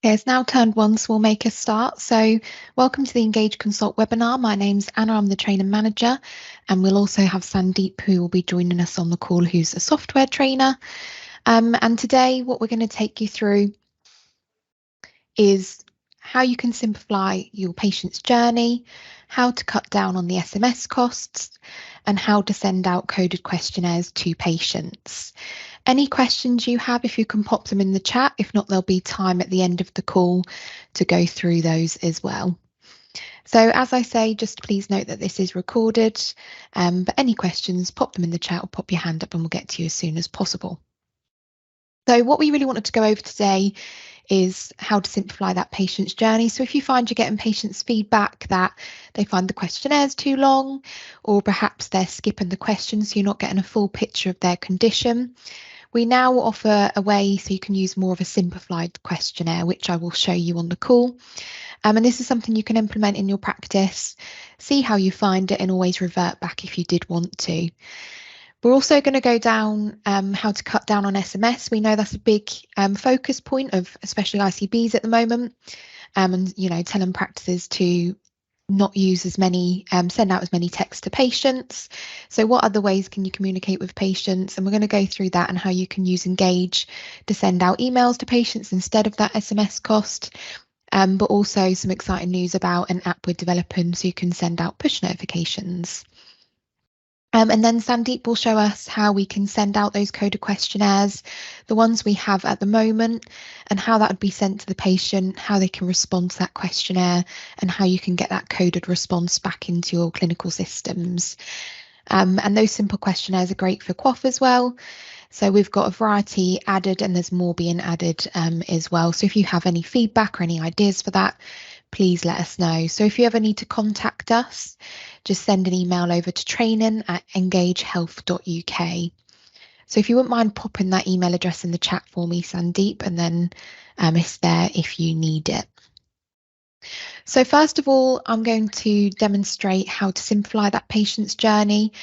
Okay, it's now turned one, so we'll make a start. So welcome to the Engage Consult webinar. My name's Anna, I'm the trainer manager, and we'll also have Sandeep who will be joining us on the call, who's a software trainer. And today what we're going to take you through is how you can simplify your patient's journey, how to cut down on the SMS costs, and how to send out coded questionnaires to patients. Any questions you have, if you can pop them in the chat. If not, there'll be time at the end of the call to go through those as well. So as I say, just please note that this is recorded, but any questions, pop them in the chat or pop your hand up and we'll get to you as soon as possible. So what we really wanted to go over today is how to simplify that patient's journey. So if you find you're getting patients' feedback that they find the questionnaires too long, or perhaps they're skipping the questions, so you're not getting a full picture of their condition, we now offer a way so you can use more of a simplified questionnaire, which I will show you on the call. And this is something you can implement in your practice, see how you find it, and always revert back if you did want to. We're also going to go down how to cut down on SMS. We know that's a big focus point of especially ICBs at the moment, and telling practices to not use as many, send out as many texts to patients. So what other ways can you communicate with patients? And we're going to go through that and how you can use Engage to send out emails to patients instead of that SMS cost. But also some exciting news about an app we're developing so you can send out push notifications. And then Sandeep will show us how we can send out those coded questionnaires, the ones we have at the moment, and how that would be sent to the patient, how they can respond to that questionnaire, and how you can get that coded response back into your clinical systems. And those simple questionnaires are great for QOF as well. So we've got a variety added and there's more being added as well. So if you have any feedback or any ideas for that, please let us know. So if you ever need to contact us, just send an email over to training@engagehealth.uk. So if you wouldn't mind popping that email address in the chat for me, Sandeep, and then it's there if you need it. So first of all, I'm going to demonstrate how to simplify that patient's journey.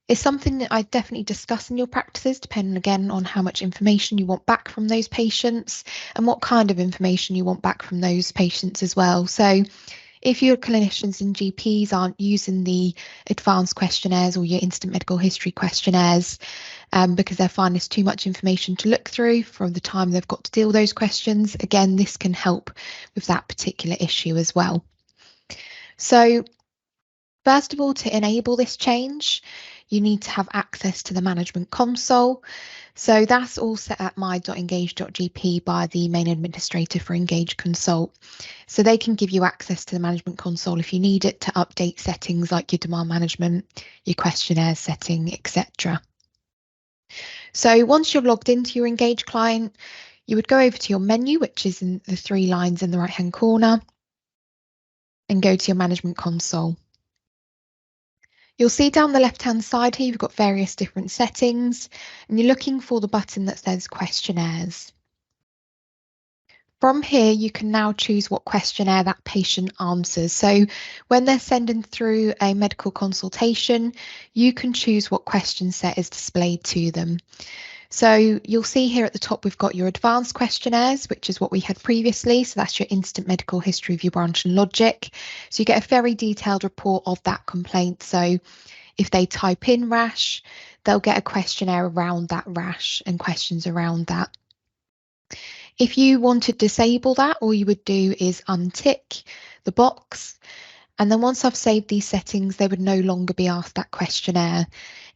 It's something that I definitely discuss in your practices, depending again on how much information you want back from those patients and what kind of information you want back from those patients as well. So if your clinicians and GPs aren't using the advanced questionnaires or your instant medical history questionnaires because they're finding it's too much information to look through from the time they've got to deal with those questions, again, this can help with that particular issue as well. So first of all, to enable this change, you need to have access to the management console. So that's all set at my.engage.gp by the main administrator for Engage Consult. So they can give you access to the management console if you need it to update settings like your demand management, your questionnaire setting, etc. So once you're logged into your Engage client, you would go over to your menu, which is in the 3 lines in the right-hand corner, and go to your management console. You'll see down the left-hand side here, you've got various different settings, and you're looking for the button that says questionnaires. From here, you can now choose what questionnaire that patient answers. So when they're sending through a medical consultation, you can choose what question set is displayed to them. So you'll see here at the top, we've got your advanced questionnaires, which is what we had previously. So that's your instant medical history of your branch and logic. So you get a very detailed report of that complaint. So if they type in rash, they'll get a questionnaire around that rash and questions around that. If you want to disable that, all you would do is untick the box. And then once I've saved these settings, they would no longer be asked that questionnaire.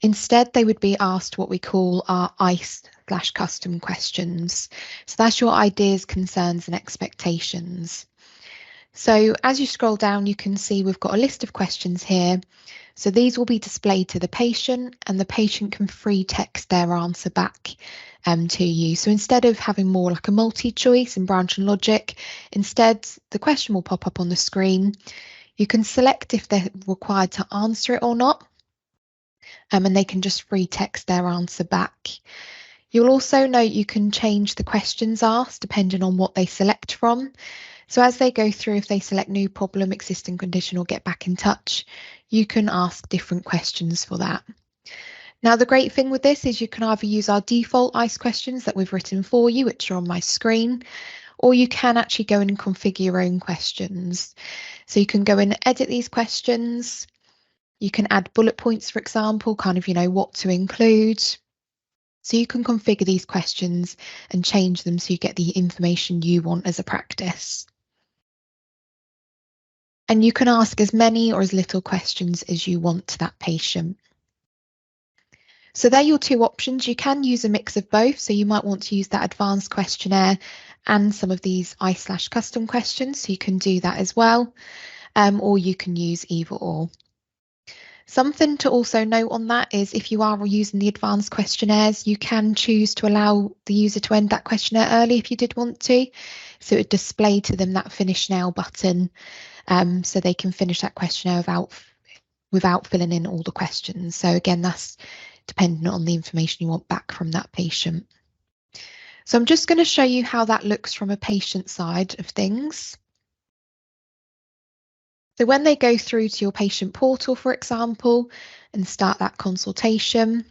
Instead, they would be asked what we call our ICE/custom questions. So that's your ideas, concerns and expectations. So as you scroll down, you can see we've got a list of questions here. So these will be displayed to the patient and the patient can free text their answer back to you. So instead of having more like a multi-choice in branch and logic, instead the question will pop up on the screen. You can select if they're required to answer it or not, and they can just free text their answer back. You'll also note you can change the questions asked depending on what they select from. So as they go through, if they select new problem, existing condition, or get back in touch, you can ask different questions for that. Now, the great thing with this is you can either use our default ICE questions that we've written for you, which are on my screen, or you can actually go in and configure your own questions. So you can go in and edit these questions. You can add bullet points, for example, kind of, what to include. So you can configure these questions and change them so you get the information you want as a practice. And you can ask as many or as little questions as you want to that patient. So they're your two options. You can use a mix of both. So you might want to use that advanced questionnaire and some of these I/custom questions. So you can do that as well, or you can use either or. Something to also note on that is if you are using the advanced questionnaires, you can choose to allow the user to end that questionnaire early if you did want to. So it would display to them that finish now button, so they can finish that questionnaire without filling in all the questions. So again, that's dependent on the information you want back from that patient. So I'm just going to show you how that looks from a patient side of things. So when they go through to your patient portal, for example, and start that consultation,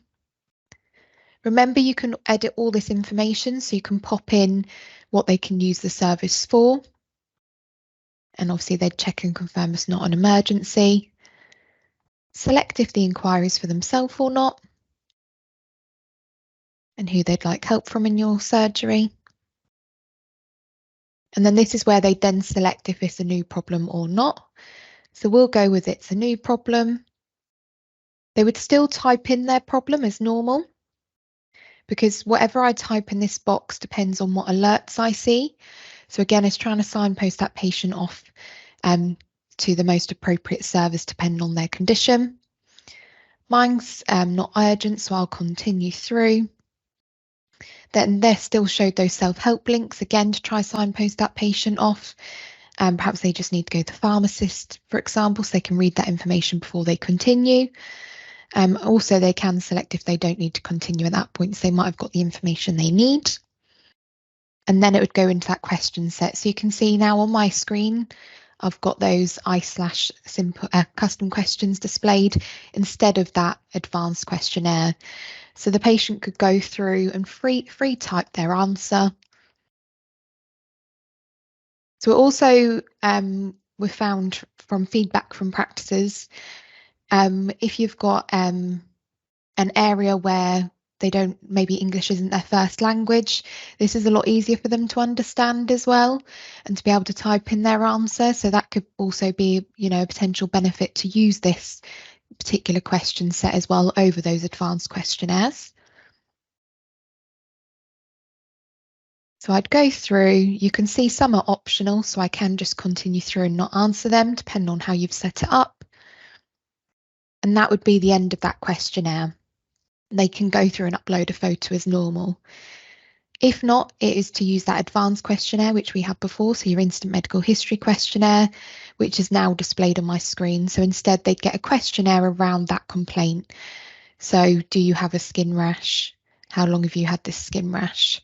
remember you can edit all this information, so you can pop in what they can use the service for. And obviously they'd check and confirm it's not an emergency. Select if the inquiry is for themselves or not, and who they'd like help from in your surgery. And then this is where they then select if it's a new problem or not. So we'll go with it's a new problem. They would still type in their problem as normal, because whatever I type in this box depends on what alerts I see. So again, it's trying to signpost that patient off to the most appropriate service depending on their condition. Mine's not urgent, so I'll continue through. Then they're still showed those self-help links again to try signpost that patient off. Perhaps they just need to go to the pharmacist, for example, so they can read that information before they continue. Also, they can select if they don't need to continue at that point, so they might have got the information they need. And then it would go into that question set. So you can see now on my screen, I've got those I/simple custom questions displayed instead of that advanced questionnaire. So the patient could go through and free type their answer. So also we found from feedback from practices, if you've got an area where maybe English isn't their first language, this is a lot easier for them to understand as well and to be able to type in their answer. So that could also be, a potential benefit to use this particular question set as well over those advanced questionnaires. So I'd go through, you can see some are optional, so I can just continue through and not answer them, depending on how you've set it up. And that would be the end of that questionnaire. They can go through and upload a photo as normal. If not, it is to use that advanced questionnaire, which we had before, so your instant medical history questionnaire, which is now displayed on my screen. So instead, they'd get a questionnaire around that complaint. So do you have a skin rash? How long have you had this skin rash?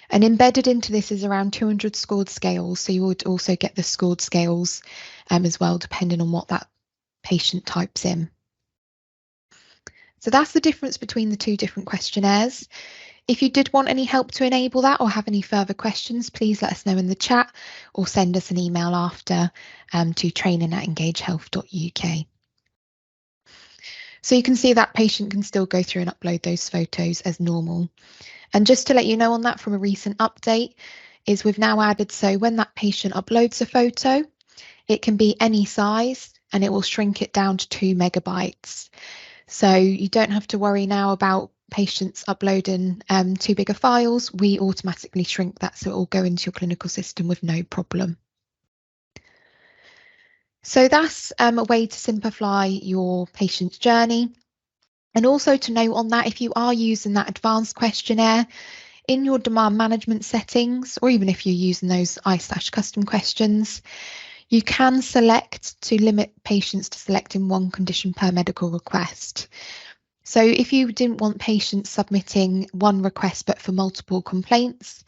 And embedded into this is around 200 scored scales. So you would also get the scored scales as well, depending on what that patient types in. So that's the difference between the two different questionnaires. If you did want any help to enable that or have any further questions, please let us know in the chat or send us an email after to training@engagehealth.uk. So you can see that patient can still go through and upload those photos as normal. And just to let you know on that from a recent update is we've now added, so when that patient uploads a photo, it can be any size and it will shrink it down to 2 megabytes. So you don't have to worry now about patients uploading too big of files. We automatically shrink that so it will go into your clinical system with no problem. So that's a way to simplify your patient's journey. And also to note on that, if you are using that advanced questionnaire in your demand management settings, or even if you're using those I/custom questions, you can select to limit patients to selecting one condition per medical request. So if you didn't want patients submitting one request but for multiple complaints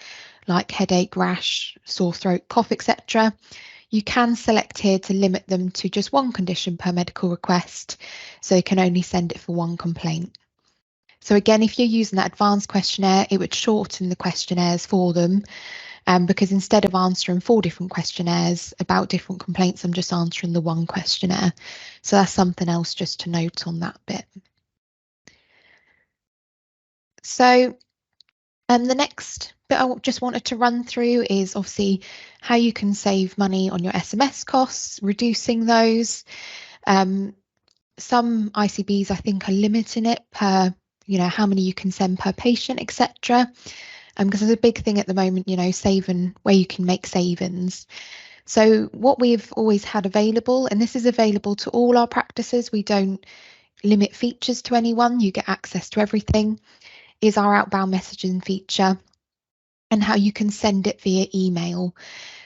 like headache, rash, sore throat, cough, etc., you can select here to limit them to just one condition per medical request, so you can only send it for one complaint. So again, if you're using that advanced questionnaire, it would shorten the questionnaires for them because instead of answering 4 different questionnaires about different complaints, I'm just answering the one questionnaire. So that's something else just to note on that bit. So the next bit I just wanted to run through is obviously how you can save money on your SMS costs, reducing those. Some ICBs I think are limiting it per, how many you can send per patient, etc. Because there's a big thing at the moment, saving where you can make savings. So what we've always had available, and this is available to all our practices, we don't limit features to anyone, you get access to everything, is our outbound messaging feature and how you can send it via email.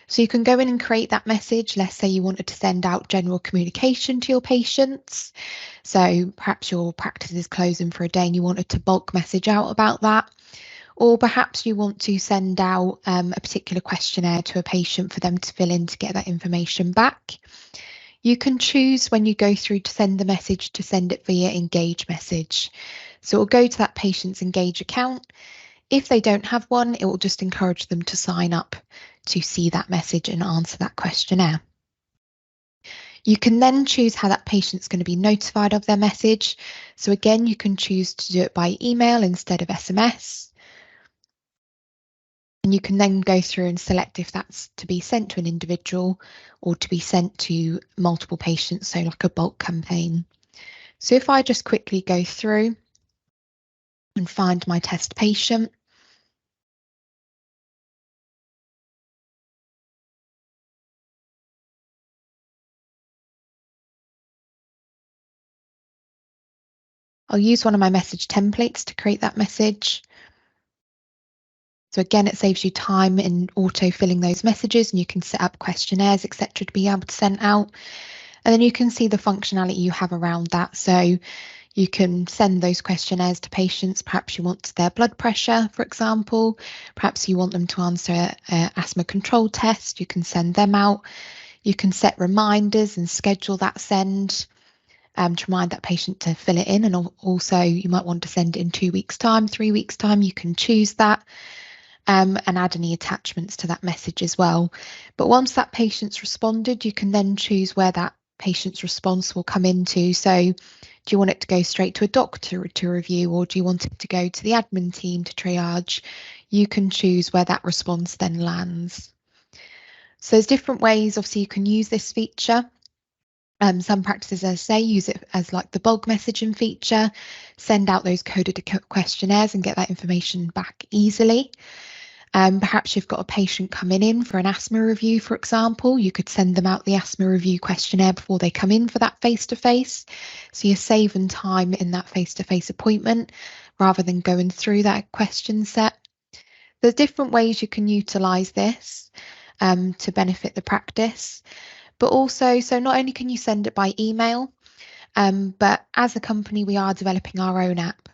So you can go in and create that message. Let's say you wanted to send out general communication to your patients. So perhaps your practice is closing for a day and you wanted to bulk message out about that. Or perhaps you want to send out a particular questionnaire to a patient for them to fill in to get that information back. You can choose when you go through to send the message to send it via Engage message. So it will go to that patient's Engage account. If they don't have one, it will just encourage them to sign up to see that message and answer that questionnaire. You can then choose how that patient's going to be notified of their message. So again, you can choose to do it by email instead of SMS. And you can then go through and select if that's to be sent to an individual or to be sent to multiple patients, so like a bulk campaign. So if I just quickly go through and find my test patient, I'll use one of my message templates to create that message. So again, it saves you time in auto filling those messages, and you can set up questionnaires, etc., to be able to send out. And then you can see the functionality you have around that. So you can send those questionnaires to patients. Perhaps you want their blood pressure, for example. Perhaps you want them to answer an asthma control test. You can send them out. You can set reminders and schedule that send to remind that patient to fill it in. And also you might want to send it in 2 weeks' time, 3 weeks' time. You can choose that. And add any attachments to that message as well. But once that patient's responded, you can then choose where that patient's response will come into. So do you want it to go straight to a doctor to review, or do you want it to go to the admin team to triage? You can choose where that response then lands. So there's different ways, obviously, you can use this feature. Some practices, as I say, use it as like the bulk messaging feature, send out those coded questionnaires and get that information back easily. Perhaps you've got a patient coming in for an asthma review, for example. You could send them out the asthma review questionnaire before they come in for that face-to-face. So you're saving time in that face-to-face appointment rather than going through that question set. There's different ways you can utilise this to benefit the practice. But also, so not only can you send it by email, but as a company, we are developing our own app.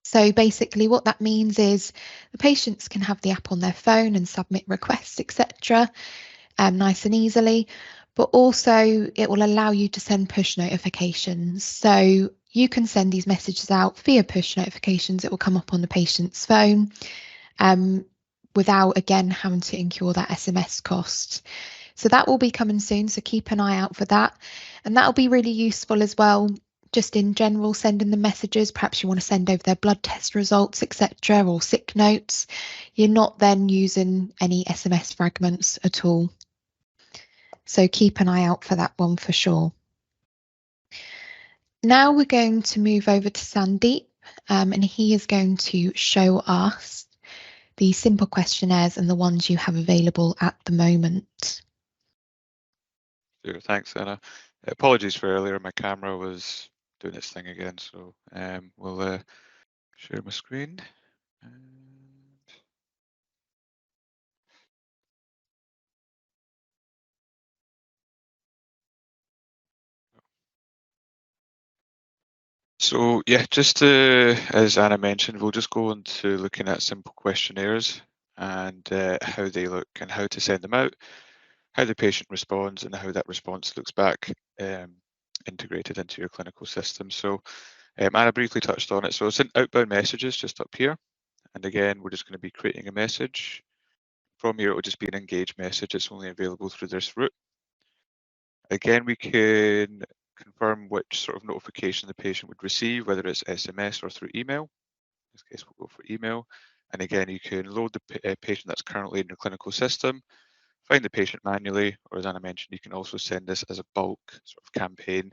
So basically what that means is the patients can have the app on their phone and submit requests, etc., nice and easily, but also it will allow you to send push notifications. So you can send these messages out via push notifications. It will come up on the patient's phone without, again, having to incur that SMS cost. So that will be coming soon, so keep an eye out for that. And that will be really useful as well, just in general, sending the messages. Perhaps you want to send over their blood test results, etc., or sick notes. You're not then using any SMS fragments at all. So keep an eye out for that one for sure. Now we're going to move over to Sandeep, and he is going to show us the simple questionnaires and the ones you have available at the moment. Sure, thanks, Anna. Apologies for earlier, my camera was doing its thing again, so we'll share my screen. So yeah, just as Anna mentioned, we'll just go on to looking at simple questionnaires and how they look and how to send them out, how the patient responds and how that response looks back integrated into your clinical system. So Anna briefly touched on it. So it's in outbound messages just up here. And again, we're just going to be creating a message. From here, it will just be an engage message. It's only available through this route. Again, we can confirm which sort of notification the patient would receive, whether it's SMS or through email. In this case, we'll go for email. And again, you can load the patient that's currently in your clinical system, find the patient manually, or as Anna mentioned, you can also send this as a bulk sort of campaign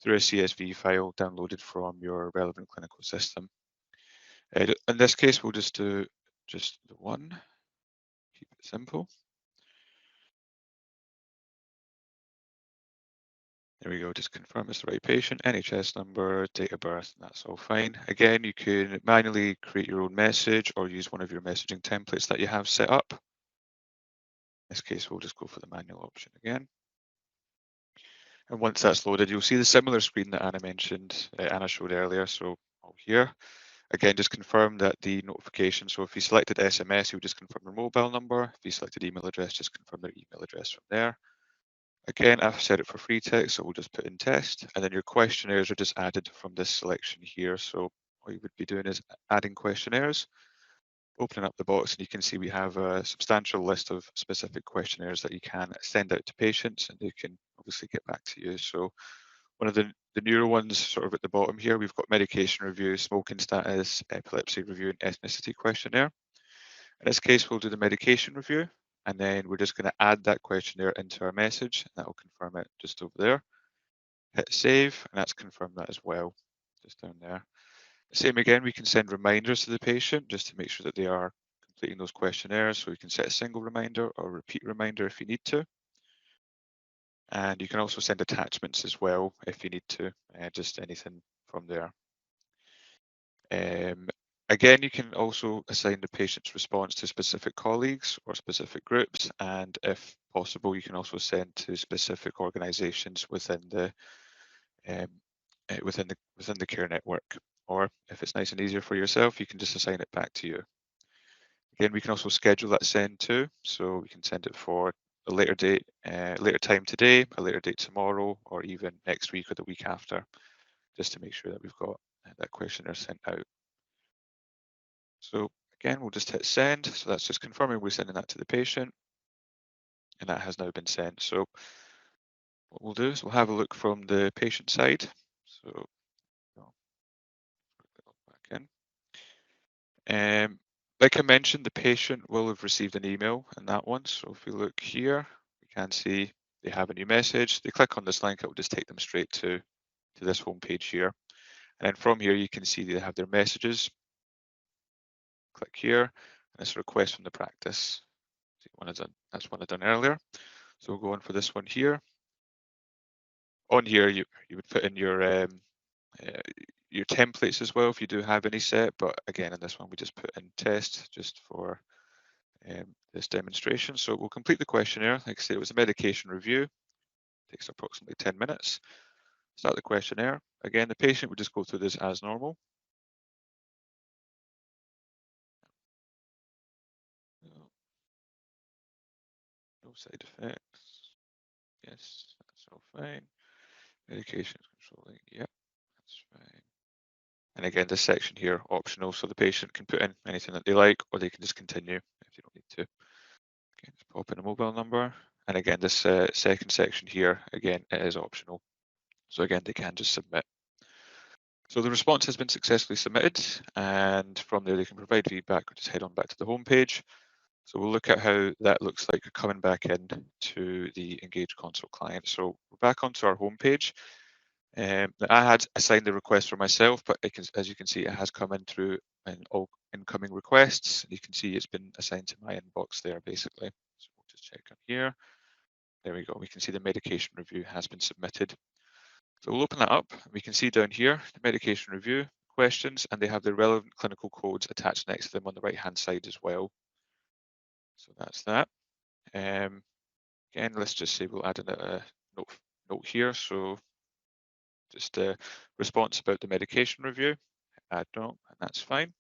through a CSV file downloaded from your relevant clinical system. In this case, we'll just do just the one, keep it simple. There we go, just confirm it's the right patient, NHS number, date of birth, and that's all fine. Again, you can manually create your own message or use one of your messaging templates that you have set up. In this case, we'll just go for the manual option again. And once that's loaded, you'll see the similar screen that Anna mentioned, Anna showed earlier, so all here. Again, just confirm that the notification, so if you selected SMS, you would just confirm their mobile number. If you selected email address, just confirm their email address from there. Again, I've set it for free text, so we'll just put in test, and then your questionnaires are just added from this selection here. So all you would be doing is adding questionnaires, opening up the box, and you can see we have a substantial list of specific questionnaires that you can send out to patients, and they can obviously get back to you. So one of the newer ones sort of at the bottom here, we've got medication review, smoking status, epilepsy review, and ethnicity questionnaire. In this case, we'll do the medication review, and then we're just going to add that questionnaire into our message, and that will confirm it just over there. Hit save, and that's confirmed that as well, just down there. Same again, we can send reminders to the patient just to make sure that they are completing those questionnaires. So you can set a single reminder or repeat reminder if you need to. And you can also send attachments as well if you need to, just anything from there. Again, you can also assign the patient's response to specific colleagues or specific groups, and if possible, you can also send to specific organisations within the care network. Or if it's nice and easier for yourself, you can just assign it back to you. Again, we can also schedule that send too, so we can send it for a later date, later time today, a later date tomorrow, or even next week or the week after, just to make sure that we've got that questionnaire sent out. So again, we'll just hit send. So that's just confirming we're sending that to the patient, and that has now been sent. So what we'll do is we'll have a look from the patient side. So back in. Like I mentioned, the patient will have received an email in that one. So if we look here, we can see they have a new message. They click on this link, it will just take them straight to this home page here. And then from here, you can see they have their messages. Click here, and it's a request from the practice. See, that's one I've done earlier. So we'll go on for this one here. On here, you would put in your templates as well if you do have any set, but again, in this one, we just put in test just for this demonstration. So we'll complete the questionnaire. Like I said, it was a medication review. It takes approximately 10 minutes. Start the questionnaire. Again, the patient would just go through this as normal. No side effects. Yes, that's all fine. Medication controlling. Yep, that's fine. And again, this section here, optional, so the patient can put in anything that they like, or they can just continue if they don't need to. Okay, just pop in a mobile number. And again, this second section here, again, it is optional. So again, they can just submit. So the response has been successfully submitted, and from there they can provide feedback or just head on back to the home page. So we'll look at how that looks like coming back in to the Engage Consult client. So we're back onto our home page. I had assigned the request for myself, but as you can see, it has come in through all incoming requests. You can see it's been assigned to my inbox there, basically. So we'll just check on here. There we go. We can see the medication review has been submitted. So we'll open that up. We can see down here the medication review questions, and they have the relevant clinical codes attached next to them on the right-hand side as well. So that's that. Again, let's just say we'll add in a note here. So just a response about the medication review. Add note, and that's fine.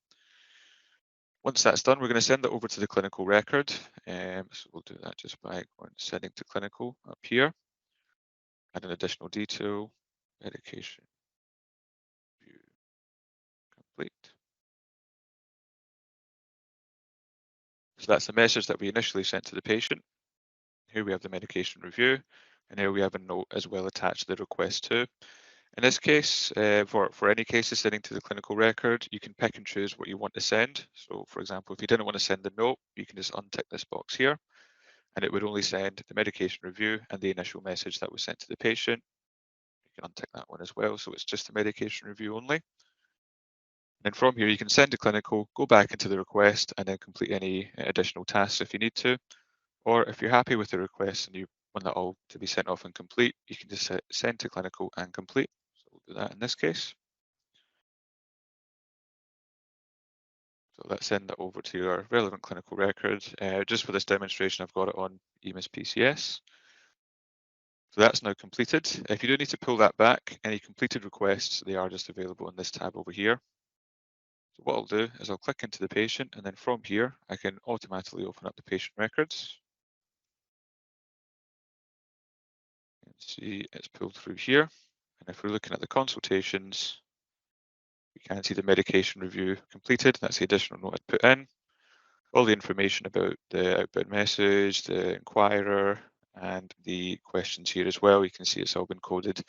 Once that's done, we're going to send that over to the clinical record. So we'll do that just by going sending to clinical up here. Add an additional detail, medication review complete. So that's the message that we initially sent to the patient. Here we have the medication review, and here we have a note as well attached to the request too. In this case, for any cases sending to the clinical record, you can pick and choose what you want to send. So for example, if you didn't want to send the note, you can just untick this box here, and it would only send the medication review and the initial message that was sent to the patient. You can untick that one as well, so it's just the medication review only. And then from here, you can send to clinical, go back into the request, and then complete any additional tasks if you need to. Or if you're happy with the request and you want that all to be sent off and complete, you can just send to clinical and complete. So we'll do that in this case. So let's send that over to your relevant clinical record. Just for this demonstration, I've got it on EMIS PCS. So that's now completed. If you do need to pull that back, any completed requests, they are just available in this tab over here. So what I'll do is I'll click into the patient, and then from here, I can automatically open up the patient records. And see it's pulled through here. And if we're looking at the consultations, we can see the medication review completed. That's the additional note I'd put in. All the information about the outbound message, the inquirer, and the questions here as well. You can see it's all been coded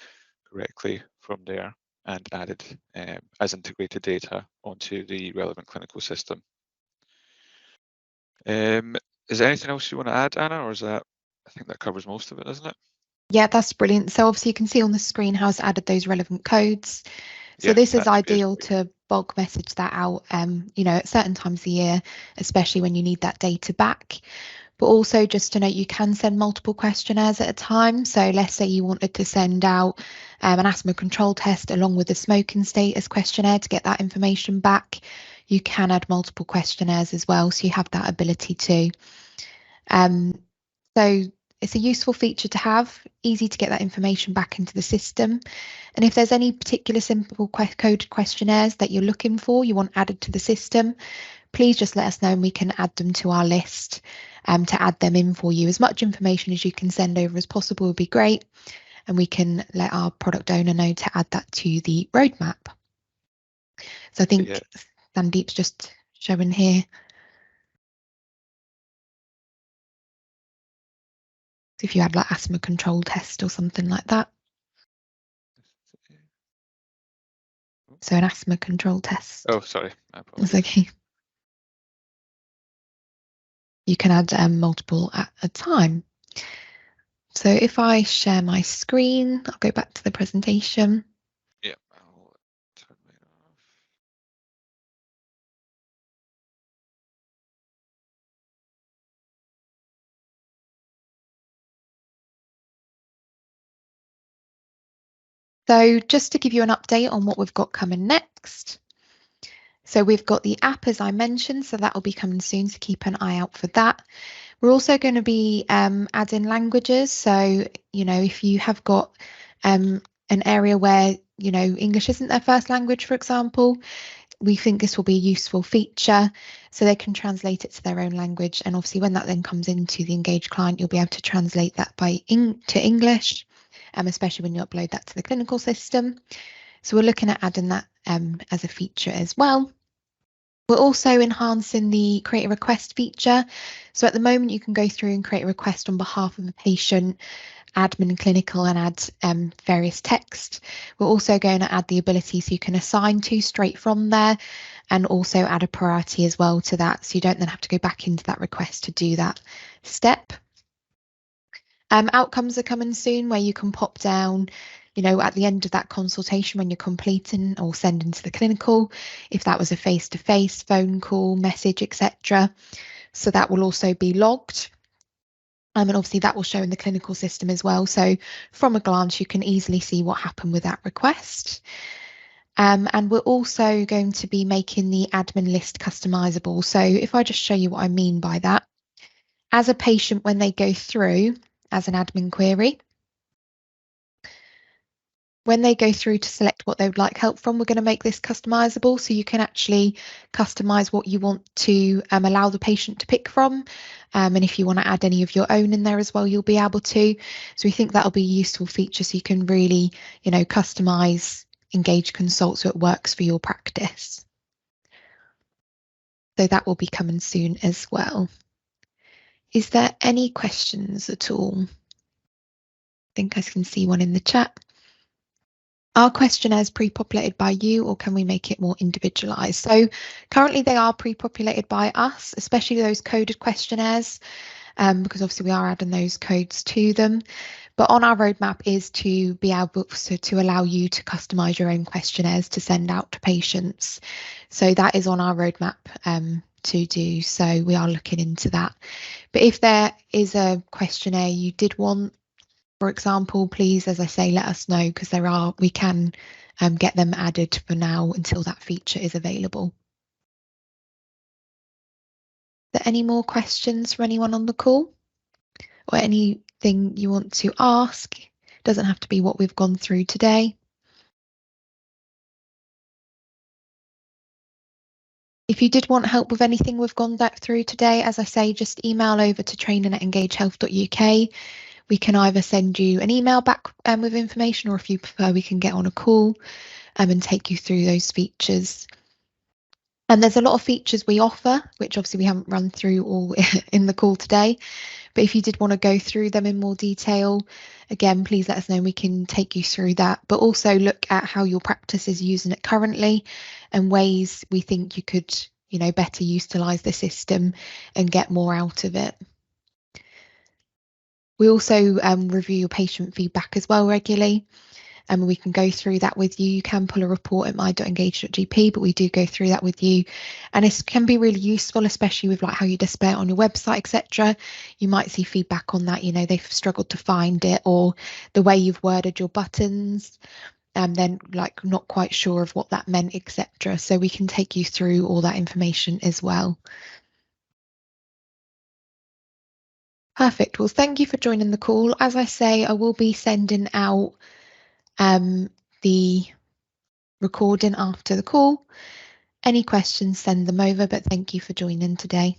correctly from there and added as integrated data onto the relevant clinical system. Is there anything else you want to add, Anna, or is that, I think that covers most of it, doesn't it? Yeah, that's brilliant. So obviously you can see on the screen how it's added those relevant codes. So this is ideal to bulk message that out, you know, at certain times of the year, especially when you need that data back. But also just to note, you can send multiple questionnaires at a time. So let's say you wanted to send out an asthma control test along with the smoking status questionnaire to get that information back. You can add multiple questionnaires as well, so you have that ability too. So it's a useful feature to have, easy to get that information back into the system. And if there's any particular simple coded questionnaires that you're looking for, you want added to the system, please just let us know and we can add them to our list to add them in for you. As much information as you can send over as possible would be great. And we can let our product owner know to add that to the roadmap. So I think Sandeep's just showing here. So if you had like asthma control test or something like that. So an asthma control test. Oh, sorry. That's okay. You can add multiple at a time. So if I share my screen, I'll go back to the presentation. Yeah, I'll turn that off. So just to give you an update on what we've got coming next. So we've got the app, as I mentioned, so that will be coming soon, so keep an eye out for that. We're also going to be adding languages. So, you know, if you have got an area where, you know, English isn't their first language, for example, we think this will be a useful feature so they can translate it to their own language. And obviously when that then comes into the Engage client, you'll be able to translate that to English, especially when you upload that to the clinical system. So we're looking at adding that as a feature as well. We're also enhancing the create a request feature. So at the moment, you can go through and create a request on behalf of a patient, admin clinical, and add various text. We're also going to add the ability so you can assign to straight from there and also add a priority as well to that. So you don't then have to go back into that request to do that step. Outcomes are coming soon where you can pop down, you know, at the end of that consultation when you're completing or sending to the clinical, if that was a face-to-face, phone call, message, etc. So that will also be logged. And obviously that will show in the clinical system as well. So from a glance, you can easily see what happened with that request. And we're also going to be making the admin list customizable. So if I just show you what I mean by that, as a patient, when they go through as an admin query, when they go through to select what they would like help from, we're going to make this customizable so you can actually customize what you want to allow the patient to pick from. And if you want to add any of your own in there as well, you'll be able to. So we think that'll be a useful feature so you can really, you know, customize Engage Consult so it works for your practice. So that will be coming soon as well. Is there any questions at all? I think I can see one in the chat. Are questionnaires pre-populated by you, or can we make it more individualised? So currently they are pre-populated by us, especially those coded questionnaires, because obviously we are adding those codes to them. But on our roadmap is to be able to allow you to customise your own questionnaires to send out to patients. So that is on our roadmap to do. So we are looking into that. But if there is a questionnaire you did want, for example, please, as I say, let us know, because we can get them added for now until that feature is available. Are there any more questions from anyone on the call, or anything you want to ask? It doesn't have to be what we've gone through today. If you did want help with anything we've gone through today, as I say, just email over to training@engagehealth.uk. We can either send you an email back with information, or if you prefer, we can get on a call and take you through those features. And there's a lot of features we offer, which obviously we haven't run through all in the call today. But if you did want to go through them in more detail, again, please let us know and we can take you through that. But also look at how your practice is using it currently and ways we think you could, better utilise the system and get more out of it. We also review your patient feedback as well regularly, and we can go through that with you. You can pull a report at my.engage.gp, but we do go through that with you, and it can be really useful, especially with how you display it on your website, etc. You might see feedback on that, they've struggled to find it, or the way you've worded your buttons, and then not quite sure of what that meant, etc. So we can take you through all that information as well. Perfect. Well, thank you for joining the call. As I say, I will be sending out the recording after the call. Any questions, send them over, but thank you for joining today.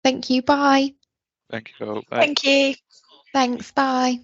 Thank you. Bye. Thank you. Bye. Thank you. Thanks. Bye.